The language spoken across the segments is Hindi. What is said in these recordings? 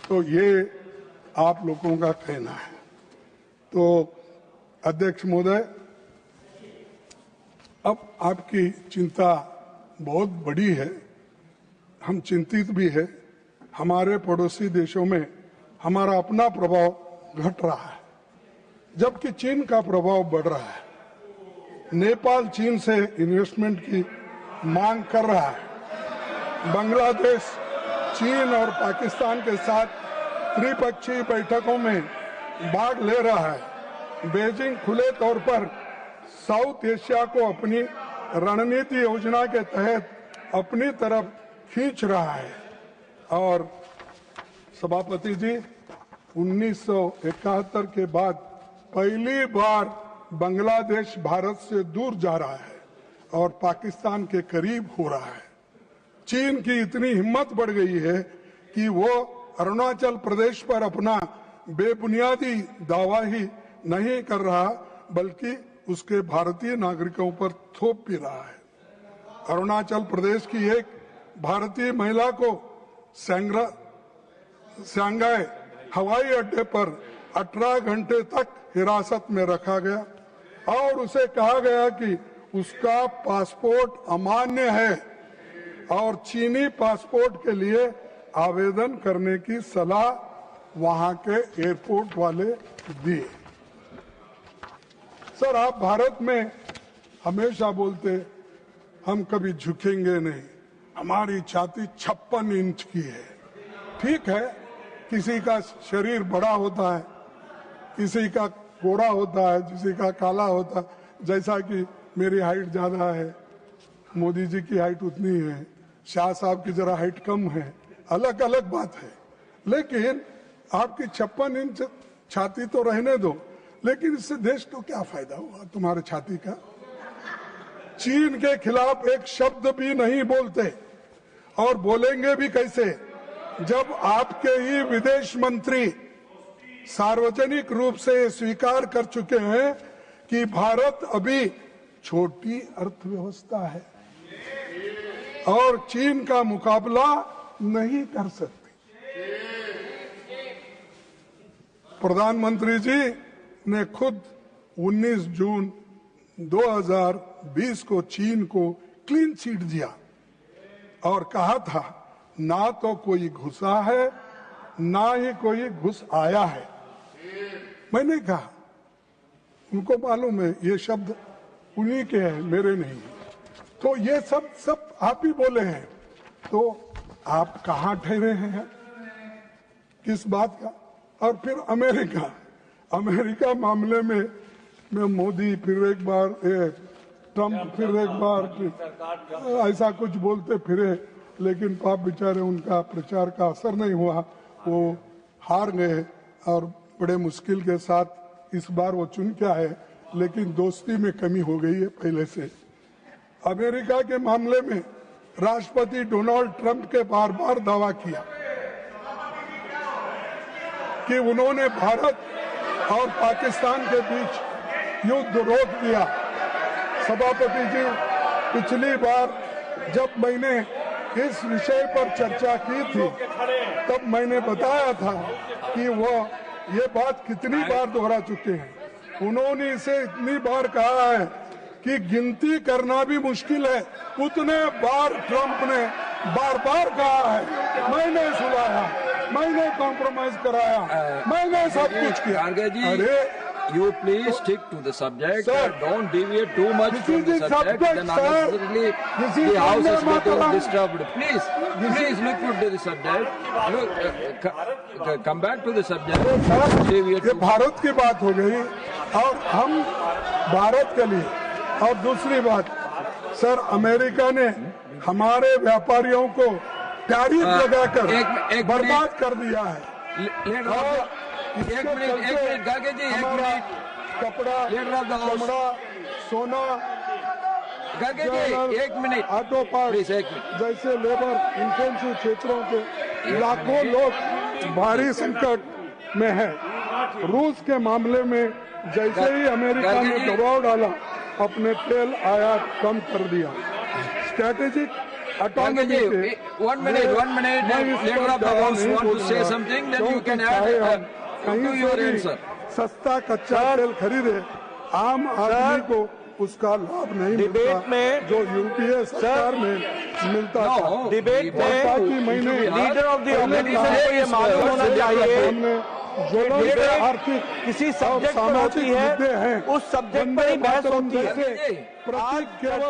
तो ये आप लोगों का कहना है। तो अध्यक्ष महोदय, अब आपकी चिंता बहुत बड़ी है, हम चिंतित भी है। हमारे पड़ोसी देशों में हमारा अपना प्रभाव घट रहा है, जबकि चीन का प्रभाव बढ़ रहा है। नेपाल चीन से इन्वेस्टमेंट की मांग कर रहा है। बांग्लादेश चीन और पाकिस्तान के साथ त्रिपक्षीय बैठकों में भाग ले रहा है। बीजिंग खुले तौर पर साउथ एशिया को अपनी रणनीति योजना के तहत अपनी तरफ खींच रहा है। और सभापति जी, 1971 के बाद पहली बार बांग्लादेश भारत से दूर जा रहा है और पाकिस्तान के करीब हो रहा है। चीन की इतनी हिम्मत बढ़ गई है कि वो अरुणाचल प्रदेश पर अपना बेबुनियादी दावा ही नहीं कर रहा, बल्कि उसके भारतीय नागरिकों पर थोप भी रहा है। अरुणाचल प्रदेश की एक भारतीय महिला को सांघाई हवाई अड्डे पर 18 घंटे तक हिरासत में रखा गया और उसे कहा गया कि उसका पासपोर्ट अमान्य है और चीनी पासपोर्ट के लिए आवेदन करने की सलाह वहां के एयरपोर्ट वाले दिए। सर, आप भारत में हमेशा बोलते हम कभी झुकेंगे नहीं, हमारी छाती 56 इंच की है। ठीक है, किसी का शरीर बड़ा होता है, किसी का गोरा होता है, किसी का काला होता है। जैसा कि मेरी हाइट ज्यादा है, मोदी जी की हाइट उतनी है, शाह साहब की जरा हाइट कम है, अलग अलग बात है। लेकिन आपकी 56 इंच छाती तो रहने दो, लेकिन इससे देश को क्या फायदा हुआ तुम्हारे छाती का? चीन के खिलाफ एक शब्द भी नहीं बोलते और बोलेंगे भी कैसे, जब आपके ही विदेश मंत्री सार्वजनिक रूप से स्वीकार कर चुके हैं कि भारत अभी छोटी अर्थव्यवस्था है और चीन का मुकाबला नहीं कर सकती। प्रधानमंत्री जी ने खुद 19 जून 2020 को चीन को क्लीन चिट दिया और कहा था ना तो कोई घुसा है ना ही कोई घुस आया है। मैंने कहा, उनको मालूम है ये शब्द उन्हीं के हैं, मेरे नहीं। तो ये सब आप ही बोले हैं, तो आप कहाँ ठहरे हैं, किस बात का? और फिर अमेरिका मामले में मोदी फिर एक बार, ट्रम्प फिर एक बार, ऐसा कुछ बोलते फिरे, लेकिन पाप बेचारे उनका प्रचार का असर नहीं हुआ, वो हार गए और बड़े मुश्किल के साथ इस बार वो चुन के आए, लेकिन दोस्ती में कमी हो गई है पहले से। अमेरिका के मामले में राष्ट्रपति डोनाल्ड ट्रंप के बार बार दावा किया कि उन्होंने भारत और पाकिस्तान के बीच युद्ध रोक दिया। सभापति जी, पिछली बार जब मैंने इस विषय पर चर्चा की थी तब मैंने बताया था कि वो ये बात कितनी बार दोहरा चुके हैं। उन्होंने इसे इतनी बार कहा है कि गिनती करना भी मुश्किल है, उतने बार ट्रंप ने बार बार कहा है। मैंने सुनाया, मैंने कॉम्प्रोमाइज कराया, मैंने सब कुछ किया। अरे you please stick to the subject, sir, don't deviate too much from the subject, then unnecessarily the house is getting disturbed. Please look to the subject. Look, come back to the subject. ये भारत की बात हो गई और हम भारत के लिए, और दूसरी बात सर, अमेरिका ने हमारे व्यापारियों को टैरिफ लगाकर बर्बाद कर दिया है। एक मिनट गागे जी, एक मिनट। कपड़ा, चमड़ा, सोना, गागे जी एक मिनट, ऑटो पार्ट जैसे लेबर इंटेंसिव क्षेत्रों के लाखों लोग भारी संकट में है। रूस के मामले में जैसे ही अमेरिका ने दबाव डाला, अपने तेल आयात कम कर दिया। स्ट्रैटेजिक ऑटोनॉमी के 1 minute. Leader of the House want to say something, then you can add to your answer. सस्ता कच्चा तेल खरीदे, आम आदमी को उसका लाभ नहीं डिबेट में जो यूपीए सरकार में मिलता था। डिबेट में महीने लीडर ऑफ द ऑपोजिशन को ये मालूम होना चाहिए जो लोग आर्थिक किसी सब्जेक्ट पर होती है उस सब्जेक्ट पर ही बहस होती है। प्रतीक केवल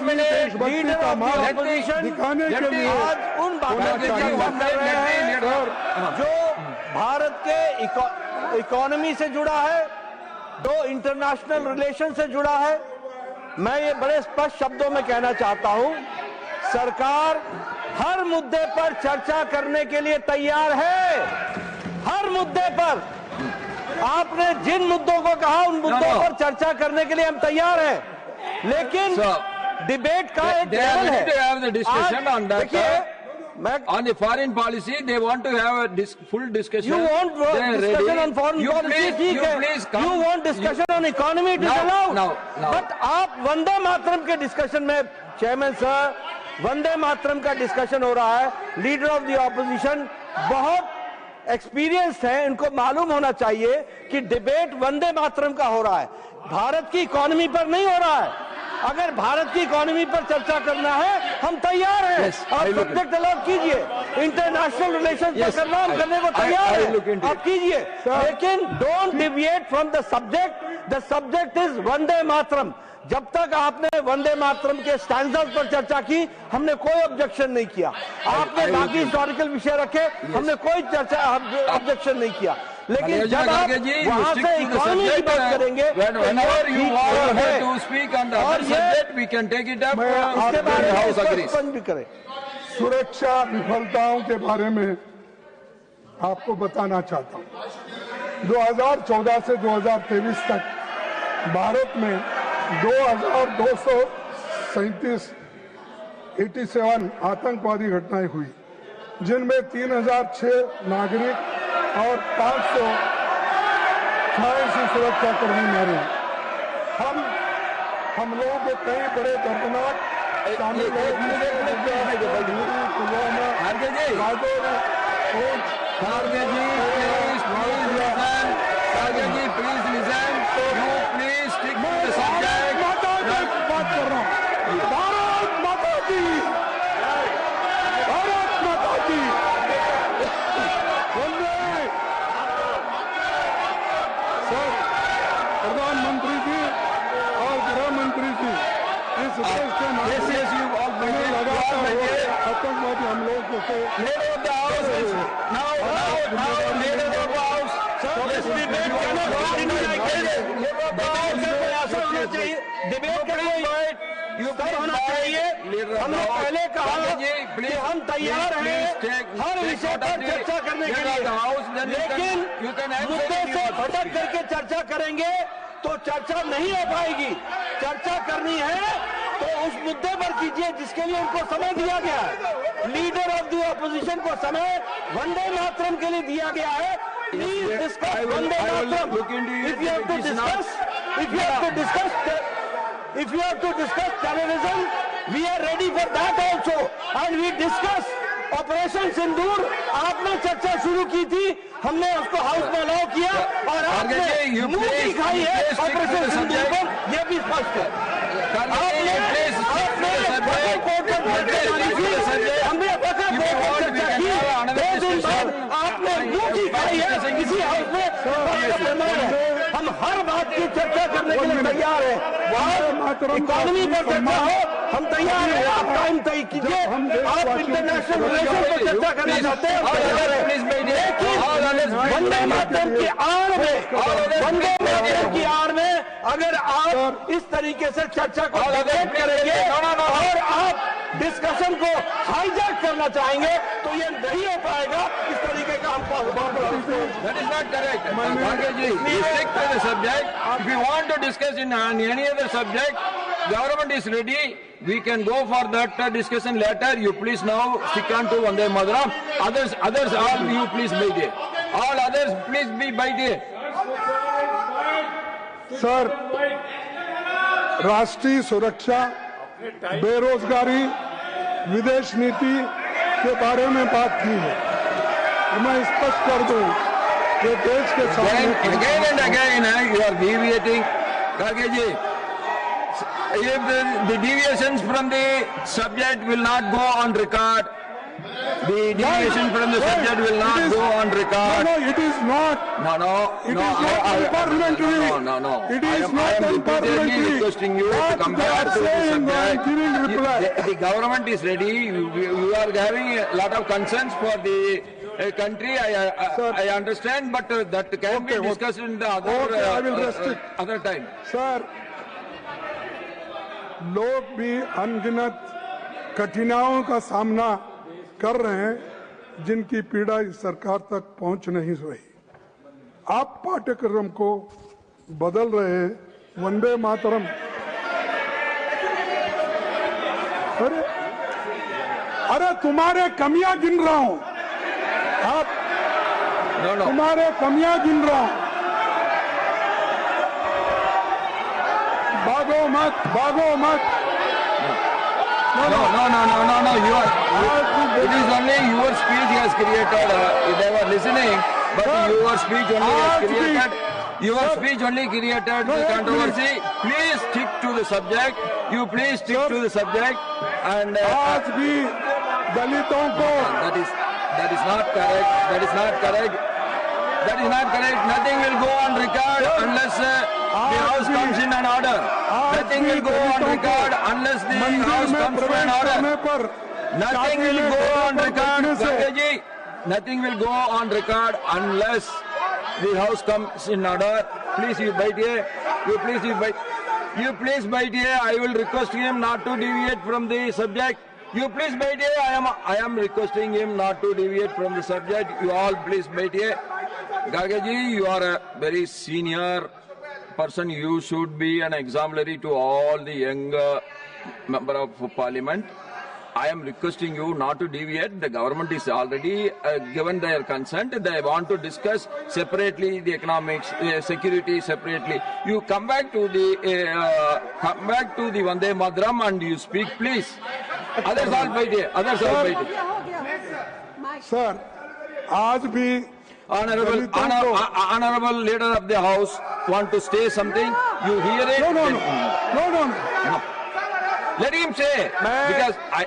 नहीं लीडर ऑफ द ऑपोजिशन दिखाने के लिए आज उन बातों की चर्चा कर रहे हैं जो भारत के इकोनॉमी से जुड़ा है, दो इंटरनेशनल रिलेशन से जुड़ा है। मैं ये बड़े स्पष्ट शब्दों में कहना चाहता हूं, सरकार हर मुद्दे पर चर्चा करने के लिए तैयार है। हर मुद्दे पर आपने जिन मुद्दों को कहा उन मुद्दों पर चर्चा करने के लिए हम तैयार हैं, लेकिन डिबेट का एक लेवल है। देखिए, on the foreign policy, they want to have a full discussion. You want discussion on foreign policy? You want discussion on economy? It is allowed. But आप वंदे मातरम के डिस्कशन में, चेयरमैन सर, वंदे मातरम का डिस्कशन हो रहा है। लीडर ऑफ द ऑपोजिशन बहुत एक्सपीरियंस है, इनको मालूम होना चाहिए कि डिबेट वंदे मातरम का हो रहा है, भारत की इकोनॉमी पर नहीं हो रहा है। अगर भारत की इकोनॉमी पर चर्चा करना है, हम तैयार हैं। आप सब्जेक्ट अलॉट कीजिए, इंटरनेशनल रिलेशन पर करना, हम करने को तैयार हैं, आप कीजिए, लेकिन don't deviate from the subject. The subject is Vande Mataram. जब तक आपने वंदे मातरम के स्टैंडर्ड पर चर्चा की, हमने कोई ऑब्जेक्शन नहीं किया। आपने बाकी हिस्टोरिकल विषय रखे, हमने कोई चर्चा ऑब्जेक्शन नहीं किया। लेकिन जब आप वहां से इकोनॉमी की बात करेंगे, इसके बारे में भी करें। सुरक्षा विफलताओं के बारे में आपको बताना चाहता हूं। 2014 से 2023 तक भारत में 2237 आतंकवादी घटनाएं हुई, जिनमें 3006 नागरिक और 586 सुरक्षाकर्मी मारे। हम लोगों के कई बड़े दर्दनाक शामिल बात कर रहा हूँ। भारत माता की, भारत माता की। सर, प्रधानमंत्री जी और गृह मंत्री जी इस देश के लगातार आतंकवादी हमलों को डिबेट होना चाहिए। हमने पहले कहा कि हम तैयार हैं हर विषय पर चर्चा करने के लिए, लेकिन मुद्दे से भटक करके चर्चा करेंगे तो चर्चा नहीं हो पाएगी। चर्चा करनी है तो उस मुद्दे पर कीजिए जिसके लिए उनको समय दिया गया है। लीडर ऑफ द ऑपोजिशन को समय वंदे मातरम के लिए दिया गया है। Please discuss Vande Mataram. If you have to discuss terrorism, we are ready for that also, and we discuss operation Sindoor. आपने चर्चा शुरू की थी, हमने उसको हाउस में अलाउ किया और आपने मुंह दिखाई है ऑपरेशन सिंदूर पर, यह भी स्पष्ट है। हमने चर्चा की, 2 दिन बाद आपने मुंह दिखाई है किसी हाउस में। हम हर बात की चर्चा करने के लिए तैयार हैं। इकोनॉमी पर चर्चा हो, हम तैयार हैं। आप टाइम तय कीजिए। आप इंटरनेशनल रिलेशन पर चर्चा करना चाहते हैं, लेकिन वंदे मातरम की आड़ में, वंदे मातरम की आड़ में अगर आप इस तरीके से चर्चा को डिबेट करेंगे और आप डिस्कशन को हाईजैक करना चाहेंगे तो ये नहीं हो पाएगा। इस तरीके का हम That is not correct. Please stick to the subject. If you want to discuss on any other subject, government is ready. We can go for that discussion later. You please now stick on to Vande Mataram. Others, all you please be there. All others, please be by there. Sir, राष्ट्रीय सुरक्षा, बेरोजगारी, विदेश नीति के बारे में बात की है। तो मैं स्पष्ट कर दूं कि देश के सामने again and again you are deviating. Kharge ji, if the deviations from the subject will not go on record, the deviation from the subject will not go on record. No, it is not. No. It is not unparliamentary. No. It I is am not repeatedly unparliamentary. requesting you to What come they back are to the saying, I am subject. giving reply. The government is ready. You are having a lot of concerns for the country. I understand, but that can be Okay, discussed in the Okay, I will restrict. other time. Sir, लोग भी अनगिनत कठिनाइयों का सामना कर रहे हैं जिनकी पीड़ा इस सरकार तक पहुंच नहीं रही। आप पाठ्यक्रम को बदल रहे हैं। वंदे मातरम, अरे तुम्हारे कमियां गिन रहा हूं। आप No. तुम्हारे कमियां गिन रहा हूं। भागो मत। No. You are. It is only your speech has created. They were listening, but your speech only has created. Your speech only created the controversy. Please stick to the subject. You please stick to the subject. And आज भी दलितों को that is not correct. That is not correct. Nothing will go on record unless the House comes in an order. Nothing will go on record unless the House comes to an order. Nothing will go on record, Kharge ji. Nothing will go on record unless the House comes in order. Please, you bite here. You please bite here. I will request him not to deviate from the subject. You please bite here. I am requesting him not to deviate from the subject. You all please bite here. Kharge ji, you are a very senior person. You should be an exemplary to all the young member of parliament. I am requesting you not to deviate. The government is already given their consent. They want to discuss separately the economics, security separately. You come back to the Vande Mataram and you speak, please. Others all fight here. Sir, आज भी Honorable leader of the house want to say something. You hear it? No. Let him say.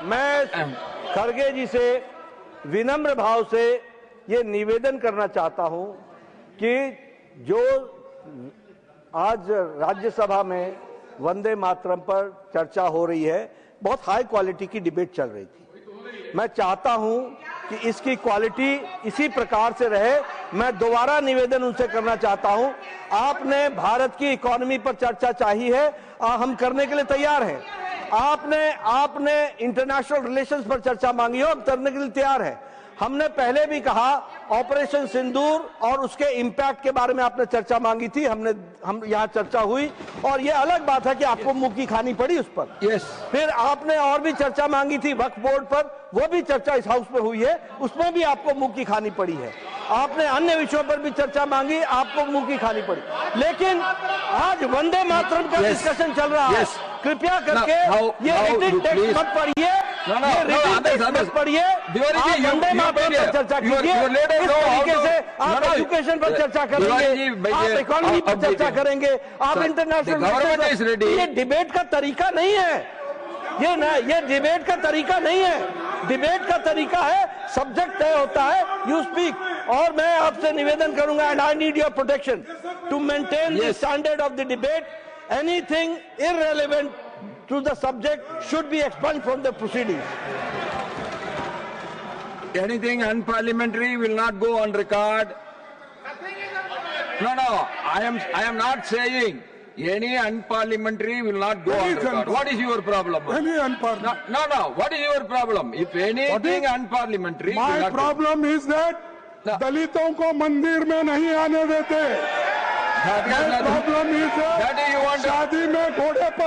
मैं खड़गे जी से विनम्र भाव से ये निवेदन करना चाहता हूं कि जो आज राज्यसभा में वंदे मातरम पर चर्चा हो रही है, बहुत हाई क्वालिटी की डिबेट चल रही थी। मैं चाहता हूं कि इसकी क्वालिटी इसी प्रकार से रहे। मैं दोबारा निवेदन उनसे करना चाहता हूं, आपने भारत की इकोनॉमी पर चर्चा चाहिए है, हम करने के लिए तैयार हैं। आपने इंटरनेशनल रिलेशंस पर चर्चा मांगी हो, हम करने के लिए तैयार हैं। हमने पहले भी कहा ऑपरेशन सिंदूर और उसके इंपैक्ट के बारे में आपने चर्चा मांगी थी, हम यहाँ चर्चा हुई और ये अलग बात है कि आपको मुंह की खानी पड़ी उस पर। फिर आपने और भी चर्चा मांगी थी वक्फ बोर्ड पर, वो भी चर्चा इस हाउस में हुई है, उसमें भी आपको मुंह की खानी पड़ी है। आपने अन्य विषयों पर भी चर्चा मांगी, आपको मुंह की खानी पड़ी। लेकिन आज वंदे मातरम का डिस्कशन चल रहा है, कृपया करके ये रिटेन टेक्स्ट मत पढ़िए, ये रिटेन टेक्स्ट मत पढ़िए। आप वंदे मातरम पर चर्चा कीजिए, इस तरीके से आप एजुकेशन पर चर्चा करेंगे, आप इकोनॉमी पर चर्चा करेंगे, आप इंटरनेशनल। ये डिबेट का तरीका नहीं है, ये डिबेट का तरीका नहीं है। डिबेट का तरीका है, सब्जेक्ट तय होता है, यू स्पीक। और मैं आपसे निवेदन करूंगा, and I need your protection to maintain the standard of the debate. Anything irrelevant to the subject should be expunged from the proceedings. Anything unparliamentary will not go on record. No, I am not saying any unparliamentary will not go on record. What is your problem? Any unparliamentary? No. What is your problem? If anything unparliamentary, my problem is that दलितों को मंदिर में नहीं आने देते। That is problem is that you want शादी में घोड़े पर